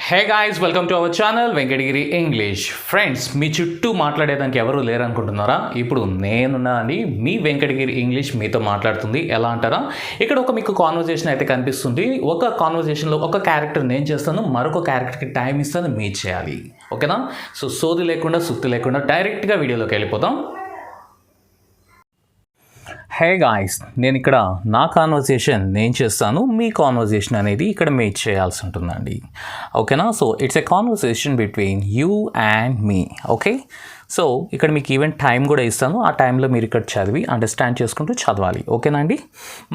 Hey guys, welcome to our channel Venkatagiri English. Friends, మీ చుట్టూ మాట్లాడేదానికి ఎవరు లేరనుకుంటున్నారా? ఇప్పుడు నేనున్నా అండి, మీ వెంకటగిరి ఇంగ్లీష్ మీతో మాట్లాడుతుంది. ఎలా అంటారా? ఇక్కడ మీకు కాన్వర్జేషన్ అయితే కనిపిస్తుంది. ఒక కాన్వర్జేషన్లో ఒక క్యారెక్టర్ నేను చేస్తాను, మరొక క్యారెక్టర్కి టైం ఇస్తాను, మీరు చేయాలి. ఓకేనా? సో సోది లేకుండా సుత్తి లేకుండా డైరెక్ట్గా వీడియోలోకి వెళ్ళిపోతాం. హే గాయ్స్, నేను ఇక్కడ నా కాన్వర్జేషన్ నేను చేస్తాను, మీ కాన్వర్జేషన్ అనేది ఇక్కడ మేక్ చేయాల్సి ఉంటుందండి. ఓకేనా? So it's a conversation between you and me. Okay, so ఇక్కడ మీకు ఈవెన్ టైం కూడా ఇస్తాను. ఆ టైంలో మీరు ఇక్కడ చదివి అండర్స్టాండ్ చేసుకుంటూ చదవాలి. ఓకేనా అండి?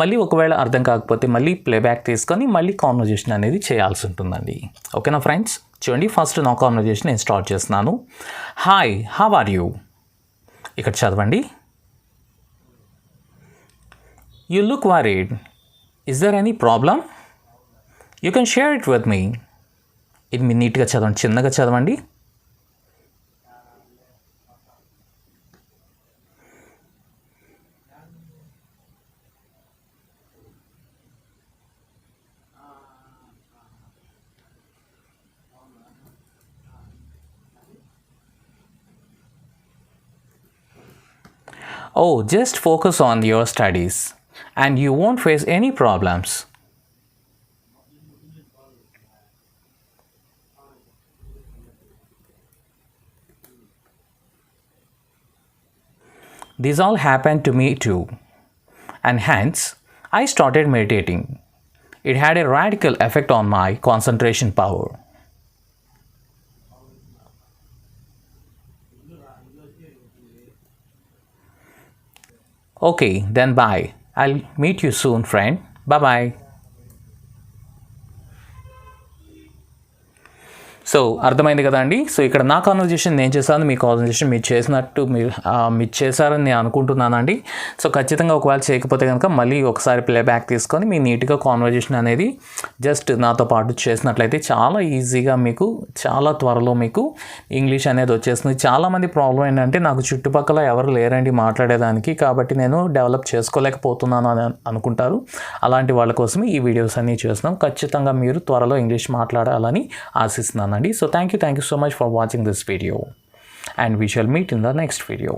మళ్ళీ ఒకవేళ అర్థం కాకపోతే మళ్ళీ ప్లేబ్యాక్ తీసుకొని మళ్ళీ కాన్వర్జేషన్ అనేది చేయాల్సి ఉంటుందండి. ఓకేనా ఫ్రెండ్స్? చూడండి, ఫస్ట్ నా కాన్వర్జేషన్ నేను స్టార్ట్ చేస్తున్నాను. Hi, how are you? ఇక్కడ చదవండి. You look worried. Is there any problem? You can share it with me. ఇది మీరు నీట్గా చదవండి, చిన్నగా చదవండి. Oh, just focus on your studies and you won't face any problems. This all happened to me too, and hence I started meditating. It had a radical effect on my concentration power. Okay, then bye. I'll meet you soon, friend. Bye-bye. So అర్థమైంది కదా అండి. So ఇక్కడ నా conversation నేను చేశాను, మీ conversation మీరు చేసినట్టు మీరు చేశారని నేను అనుకుంటున్నానండి. సో ఖచ్చితంగా ఒకవేళ చేయకపోతే కనుక మళ్ళీ ఒకసారి ప్లేబ్యాక్ తీసుకొని మీ నీట్గా కాన్వర్జేషన్ అనేది జస్ట్ నాతో పాటు చేసినట్లయితే చాలా ఈజీగా మీకు చాలా త్వరలో మీకు ఇంగ్లీష్ అనేది వచ్చేస్తుంది. చాలామంది ప్రాబ్లం ఏంటంటే నాకు చుట్టుపక్కల ఎవరు లేరండి మాట్లాడేదానికి, కాబట్టి నేను డెవలప్ చేసుకోలేకపోతున్నాను అని అనుకుంటారు. అలాంటి వాళ్ళ కోసమే ఈ వీడియోస్ అన్నీ చేస్తున్నాం. ఖచ్చితంగా మీరు త్వరలో ఇంగ్లీష్ మాట్లాడాలని ఆశిస్తున్నాను. So thank you so much for watching this video, and we shall meet in the next video.